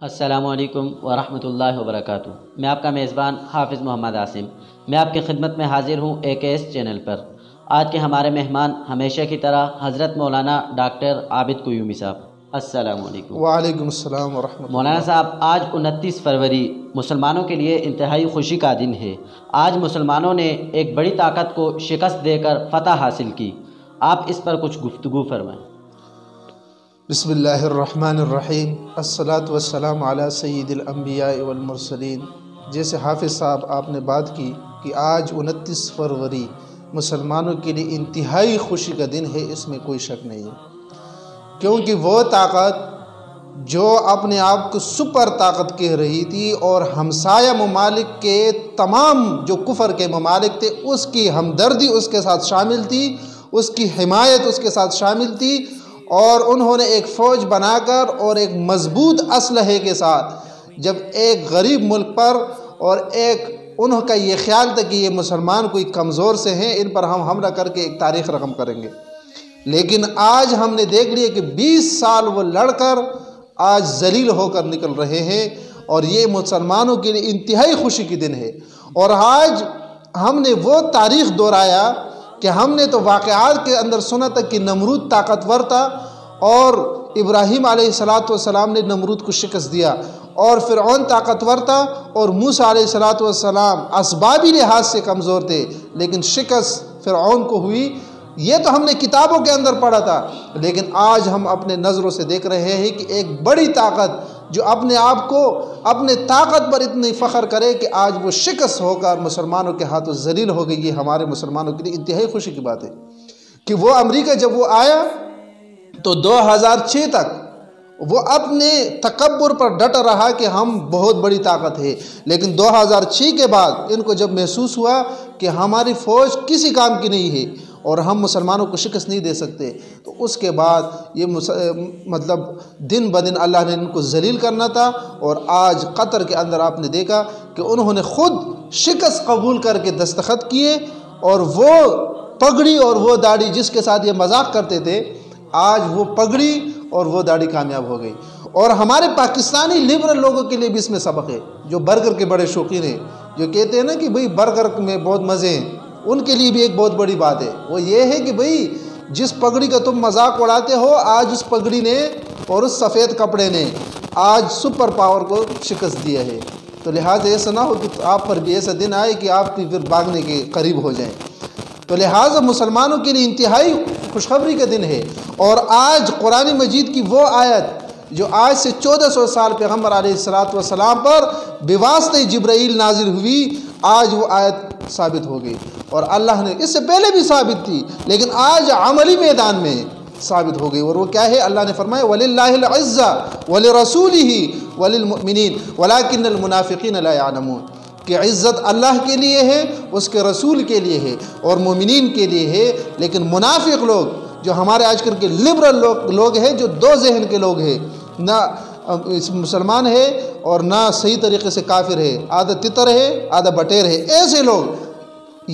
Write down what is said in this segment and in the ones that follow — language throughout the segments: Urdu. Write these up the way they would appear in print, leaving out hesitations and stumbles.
السلام علیکم ورحمۃ اللہ وبرکاتہ۔ میں آپ کا میزبان حافظ محمد عاصم، میں آپ کی خدمت میں حاضر ہوں AKS چینل پر۔ آج کے ہمارے مہمان ہمیشہ کی طرح حضرت مولانا ڈاکٹر عابد قیومی صاحب۔ السلام علیکم۔ وعلیکم السلام ورحمۃ اللہ۔ مولانا صاحب، آج 29 فروری مسلمانوں کے لیے انتہائی خوشی کا دن ہے۔ آج مسلمانوں نے ایک بڑی طاقت کو شکست دے کر فتح حاصل کی۔ آپ اس پر کچھ گفتگو فرمائیں۔ بسم اللہ الرحمن الرحیم، الصلاۃ والسلام علی سید الانبیاء والمرسلین۔ جیسے حافظ صاحب آپ نے بات کی کہ آج 29 فروری مسلمانوں کے لیے انتہائی خوشی کا دن ہے، اس میں کوئی شک نہیں ہے، کیونکہ وہ طاقت جو اپنے آپ کو سپر طاقت کہہ رہی تھی اور ہمسایہ ممالک کے تمام جو کفر کے ممالک تھے اس کی ہمدردی اس کے ساتھ شامل تھی، اس کی حمایت اس کے ساتھ شامل تھی، اور انہوں نے ایک فوج بنا کر اور ایک مضبوط اسلحے کے ساتھ جب ایک غریب ملک پر اور انہوں کا یہ خیال تھا کہ یہ مسلمان کوئی کمزور سے ہیں، ان پر ہم حملہ کر کے ایک تاریخ رقم کریں گے، لیکن آج ہم نے دیکھ لیا کہ 20 سال وہ لڑ کر آج ذلیل ہو کر نکل رہے ہیں، اور یہ مسلمانوں کے لیے انتہائی خوشی کی دن ہے۔ اور آج ہم نے وہ تاریخ دہرایا کہ ہم نے تو واقعات کے اندر سنا تھا کہ نمرود طاقتور تھا اور ابراہیم علیہ السلام نے نمرود کو شکست دیا، اور فرعون طاقتور تھا اور موسیٰ علیہ السلام اسبابی لحاظ سے کمزور تھے، لیکن شکست فرعون کو ہوئی۔ یہ تو ہم نے کتابوں کے اندر پڑھا تھا، لیکن آج ہم اپنے نظروں سے دیکھ رہے ہیں کہ ایک بڑی طاقت جو اپنے آپ کو اپنے طاقت پر اتنی فخر کرے کہ آج وہ شکست ہو کر مسلمانوں کے ہاتھوں ذلیل ہو گئی، یہ ہمارے مسلمانوں کے لیے انتہائی خوشی کی بات ہے کہ وہ امریکہ جب وہ آیا تو 2006 تک وہ اپنے تکبر پر ڈٹا رہا کہ ہم بہت بڑی طاقت ہے، لیکن 2006 کے بعد ان کو جب محسوس ہوا کہ ہماری فوج کسی کام کی نہیں ہے اور ہم مسلمانوں کو شکست نہیں دے سکتے، تو اس کے بعد یہ مطلب دن بدن اللہ نے ان کو ذلیل کرنا تھا، اور آج قطر کے اندر آپ نے دیکھا کہ انہوں نے خود شکست قبول کر کے دستخط کیے، اور وہ پگڑی اور وہ داڑھی جس کے ساتھ یہ مذاق کرتے تھے، آج وہ پگڑی اور وہ داڑھی کامیاب ہو گئی۔ اور ہمارے پاکستانی لبرل لوگوں کے لیے بھی اس میں سبق ہے، جو برگر کے بڑے شوقین ہیں، جو کہتے ہیں نا کہ بھئی برگر میں بہت مزے ہیں، ان کے لیے بھی ایک بہت بڑی بات ہے، وہ یہ ہے کہ بھئی جس پگڑی کا تم مذاق اڑاتے ہو، آج اس پگڑی نے اور اس سفید کپڑے نے آج سپر پاور کو شکست دیا ہے۔ تو لہٰذا ایسا نہ ہو کہ آپ پر بھی ایسا دن آئے کہ آپ بھی پھر بھاگنے کے قریب ہو جائیں۔ تو لہٰذا مسلمانوں کے لیے انتہائی خوشخبری کا دن ہے، اور آج قرآن مجید کی وہ آیت جو آج سے 1400 سال پیغمبر علیہ السلام پر بواسطہ جبرائیل نازل ہوئی، آج وہ آیت ثابت ہو گئی، اور اللہ نے اس سے پہلے بھی ثابت تھی لیکن آج عملی میدان میں ثابت ہو گئی، اور وہ کیا ہے؟ اللہ نے فرمایا وَلِلَّهِ الْعِزَّةُ وَلِرَسُولِهِ وَلِلْمُؤْمِنِينَ وَلَكِنَّ الْمُنَافِقِينَ لَا يَعْلَمُونَ، کہ عزت اللہ کے لیے ہے، اس کے رسول کے لیے ہے اور مومنین کے لیے ہے، لیکن منافق لوگ جو ہمارے آج کل کے لبرل لوگ ہیں، جو دو ذہن کے لوگ ہیں، نہ مسلمان ہے اور نہ صحیح طریقے سے کافر ہے، آدھا تتر ہے آدھا بٹیر ہے، ایسے لوگ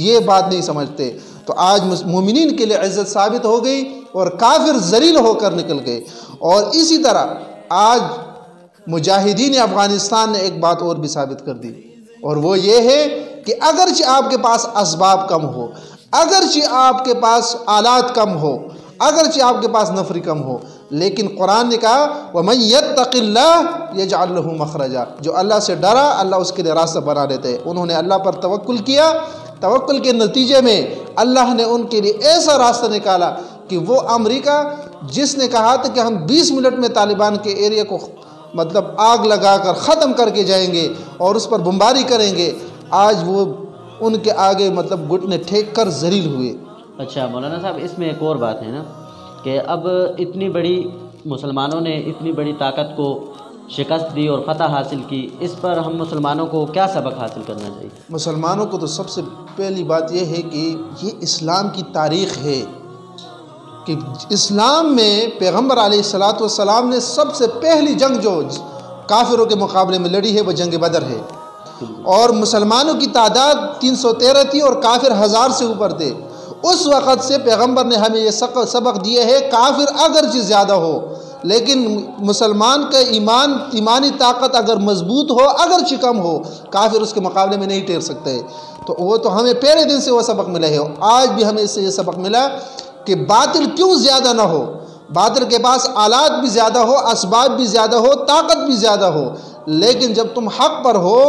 یہ بات نہیں سمجھتے۔ تو آج مومنین کے لیے عزت ثابت ہو گئی اور کافر ذلیل ہو کر نکل گئے۔ اور اسی طرح آج مجاہدین افغانستان نے ایک بات اور بھی ثابت کر دی، اور وہ یہ ہے کہ اگرچہ آپ کے پاس اسباب کم ہو، اگرچہ آپ کے پاس آلات کم ہو، اگرچہ آپ کے پاس نفری کم ہو، لیکن قرآن نے کہا وَمَن يَتَّقِ اللَّهَ يَجْعَلْ لَهُ مَخْرَجًا، جو اللہ سے ڈرا اللہ اس کے لیے راستہ بنا دیتے ہیں۔ انہوں نے اللہ پر توکل کیا، توکل کے نتیجے میں اللہ نے ان کے لیے ایسا راستہ نکالا کہ وہ امریکہ جس نے کہا تھا کہ ہم 20 منٹ میں طالبان کے ایریا کو مطلب آگ لگا کر ختم کر کے جائیں گے اور اس پر بمباری کریں گے، آج وہ ان کے آگے مطلب گھٹنے ٹھیک کر ذلیل ہوئے۔ اچھا مولانا صاحب، اس میں ایک اور بات ہے نا کہ اب اتنی بڑی مسلمانوں نے اتنی بڑی طاقت کو شکست دی اور فتح حاصل کی، اس پر ہم مسلمانوں کو کیا سبق حاصل کرنا چاہیے؟ مسلمانوں کو تو سب سے پہلی بات یہ ہے کہ یہ اسلام کی تاریخ ہے کہ اسلام میں پیغمبر علیہ السلام نے سب سے پہلی جنگ جو کافروں کے مقابلے میں لڑی ہے وہ جنگ بدر ہے، اور مسلمانوں کی تعداد 313 تھی اور کافر 1000 سے اوپر تھے۔ اس وقت سے پیغمبر نے ہمیں یہ سبق دیے ہے، کافر اگرچہ زیادہ ہو لیکن مسلمان کا ایمانی طاقت اگر مضبوط ہو، اگرچہ کم ہو، کافر اس کے مقابلے میں نہیں ٹھہر سکتے۔ تو وہ تو ہمیں پہلے دن سے وہ سبق ملا ہے، آج بھی ہمیں اس سے یہ سبق ملا کہ باطل کیوں زیادہ نہ ہو، باطل کے پاس آلات بھی زیادہ ہو، اسباب بھی زیادہ ہو، طاقت بھی زیادہ ہو، لیکن جب تم حق پر ہو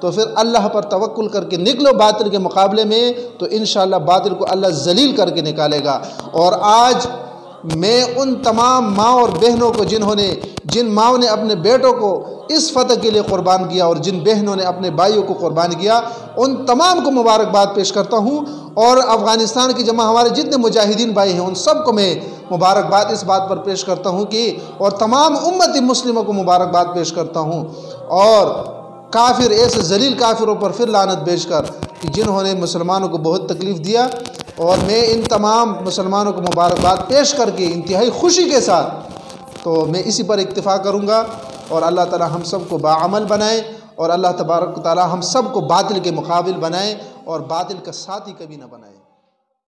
تو پھر اللہ پر توکل کر کے نکلو باطل کے مقابلے میں، تو انشاءاللہ باطل کو اللہ ذلیل کر کے نکالے گا۔ اور آج میں ان تمام ماں اور بہنوں کو جن ماؤں نے اپنے بیٹوں کو اس فتح کے لیے قربان کیا اور جن بہنوں نے اپنے بھائیوں کو قربان کیا، ان تمام کو مبارکباد پیش کرتا ہوں، اور افغانستان کی جمع ہمارے جتنے مجاہدین بھائی ہیں ان سب کو میں مبارکباد اس بات پر پیش کرتا ہوں کہ، اور تمام امت مسلموں کو مبارکباد پیش کرتا ہوں، اور کافر ایسے ذلیل کافروں پر پھر لعنت بھیج کر کہ جنہوں نے مسلمانوں کو بہت تکلیف دیا، اور میں ان تمام مسلمانوں کو مبارکباد پیش کر کے انتہائی خوشی کے ساتھ تو میں اسی پر اکتفا کروں گا، اور اللہ تعالی ہم سب کو باعمل بنائے، اور اللہ تبارک و تعالی ہم سب کو باطل کے مقابل بنائے اور باطل کا ساتھی کبھی نہ بنائے۔